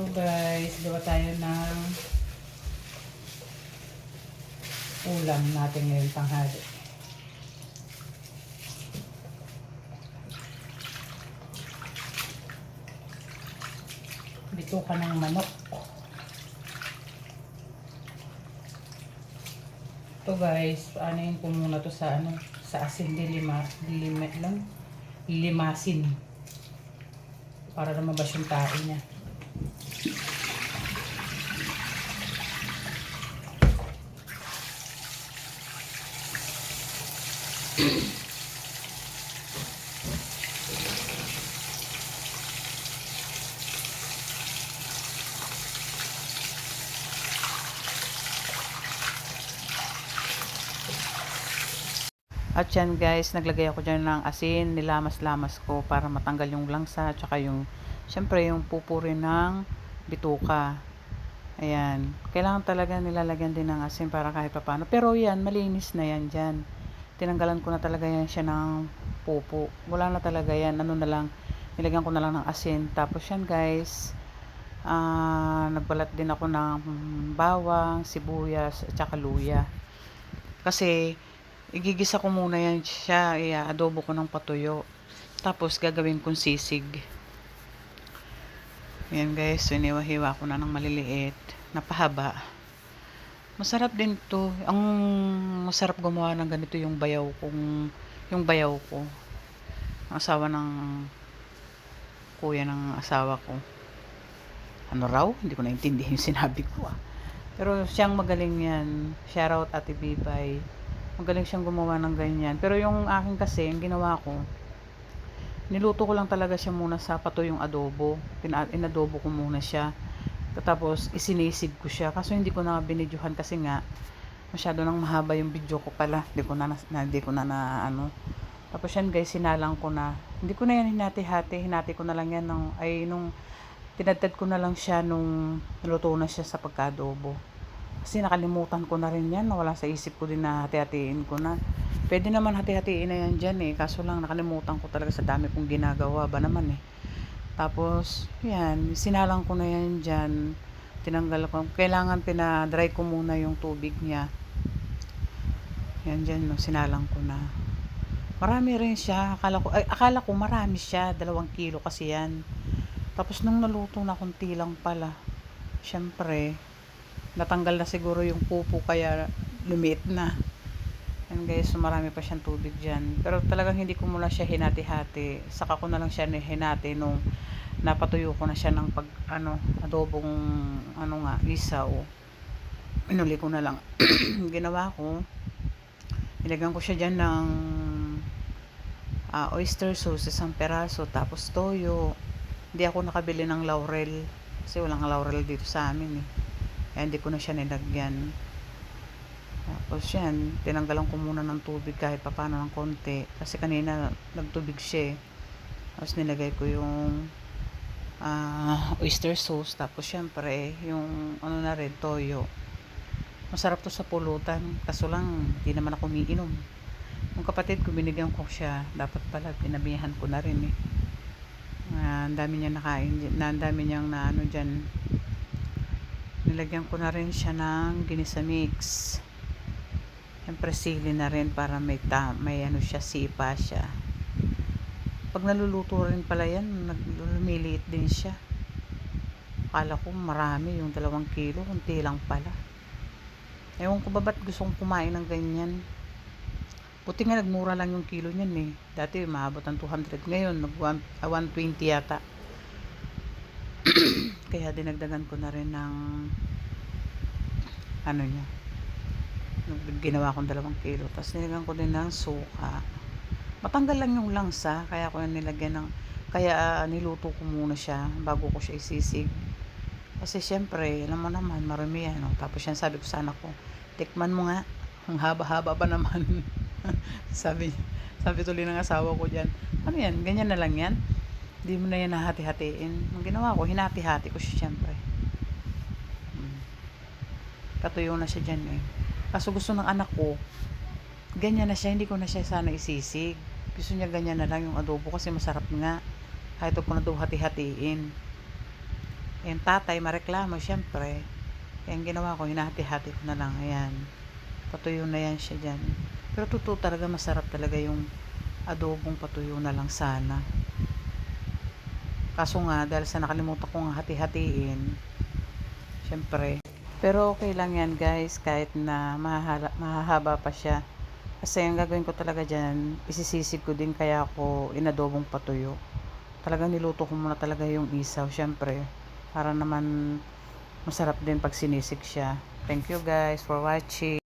So guys, gawa tayo ng ulam natin ngayon tanghali. Bituka ng manok. Ito guys, anuin ko muna to sa sa asin lilimasin para na mabas yung tae niya. At yan guys, naglagay ako dyan ng asin, nilamas-lamas ko para matanggal yung langsa, tsaka yung, syempre yung pupuri ng bituka. Ayan, kailangan talaga nilalagyan din ng asin para kahit paano. Pero yan, malinis na yan dyan. Tinanggalan ko na talaga yan siya ng pupo. Wala na talaga yan, ano na lang, nilagyan ko na lang ng asin. Tapos yan guys, nagbalat din ako ng bawang, sibuyas, at saka luya. Kasi, igigisa ko muna yan siya, adobo ko ng patuyo. Tapos gagawin kong sisig. Yan guys, so iniwa-hiwa ko na ng maliliit na pahaba. Masarap din to. Ang masarap gumawa ng ganito yung bayaw ko. Ang asawa ng kuya ng asawa ko. Ano raw? Hindi ko naintindihan yung sinabi ko Pero siyang magaling yan. Shoutout Ate Bibay. Magaling siyang gumawa ng ganyan. Pero yung akin kasi, yung ginawa ko, niluto ko lang talaga siya muna sa patuyong adobo. Inadobo ko muna siya. Tapos, isinisid ko siya. Kaso hindi ko na binidyohan kasi nga, masyado nang mahaba yung video ko pala. Hindi ko na Tapos yan guys, sinalang ko na. Hindi ko na yan hinati-hati. Hinati ko na lang yan nung tinadtad ko na lang siya nung naluto na siya sa pagkadobo. Kasi nakalimutan ko na rin yan. Nawala sa isip ko din na hati-hatiin ko na. Pwede naman hati-hatiin na yan dyan Kaso lang nakalimutan ko talaga sa dami kong ginagawa ba naman Tapos, yan. Sinalang ko na yan dyan. Tinanggal ko. Kailangan pinadry ko muna yung tubig niya. Yan dyan, no, sinalang ko na. Marami rin siya. Akala ko marami siya. 2 kilo kasi yan. Tapos nung naluto na konti lang pala. Syempre, natanggal na siguro yung pupo kaya lumiit na. And guys, so marami pa siyang tubig dyan. Pero talagang hindi ko muna siya hinati-hati. Saka ko na lang siya hinati nung napatuyo ko na siya ng adobong isaw. Inuli ko na lang. Ginawa ko, ilagyan ko siya dyan ng oyster sauce, 1 peraso, tapos toyo. Hindi ako nakabili ng laurel kasi walang laurel dito sa amin Kaya hindi ko na siya nilagyan. Tapos yan, tinanggalan ko muna ng tubig kahit papano ng konti. Kasi kanina nagtubig siya Tapos nilagay ko yung oyster sauce. Tapos syempre, yung na rin, toyo. Masarap to sa pulutan. Kaso lang, hindi naman ako umiinom. Yung kapatid ko, binigyan ko siya. Dapat pala, pinabihan ko na rin ang dami niya nakain. Ang dami niyang dyan. Nilagyan ko na rin siya ng ginisa mix. Siyempre sili na rin para may siya, sipa siya. Pag naluluto rin pala yan, lumiliit din siya. Akala ko marami yung 2 kilo, kunti lang pala. Ewan ko ba ba't gusto kong kumain ng ganyan. Buti nga nagmura lang yung kilo niyan Dati maabot ang 200. Ngayon, 120 yata. Kaya dinagdagan ko na rin ng niya. Ginawa kong 2 kilo. Tapos nilagyan ko din ng suka. Matanggal lang yung langsa. Kaya ko nilagyan kaya niluto ko muna siya bago ko siya isisig. Kasi syempre, alam mo naman, marami yan. Tapos yan, sabi ko sa anak ko, tikman mo nga. Ang haba-haba pa naman. sabi tuloy ng asawa ko dyan, ano yan, ganyan na lang yan. Hindi mo na yan nahati-hatiin. Ang ginawa ko, hinati-hati ko siya syempre. Katuyo na siya dyan Kaso gusto ng anak ko, ganyan na siya, hindi ko na siya sana isisig. Gusto niya ganyan na lang yung adobo kasi masarap nga. Kahit ko na daw hati-hatiin. Yung tatay mareklamo syempre. Kaya ang ginawa ko, hinahati-hati ko na lang. Ayan. Patuyo na yan siya dyan. Pero totoo talaga, masarap talaga yung adobong patuyo na lang sana. Kaso nga, dahil sa nakalimutan kong hati-hatiin, syempre. Pero okay lang yan guys, kahit na mahahaba pa siya. Kasi ang gagawin ko talaga dyan, isisisig ko din kaya ako inadobong patuyo. Talagang niluto ko muna talaga yung isaw, syempre. Para naman masarap din pag sinisig siya. Thank you guys for watching.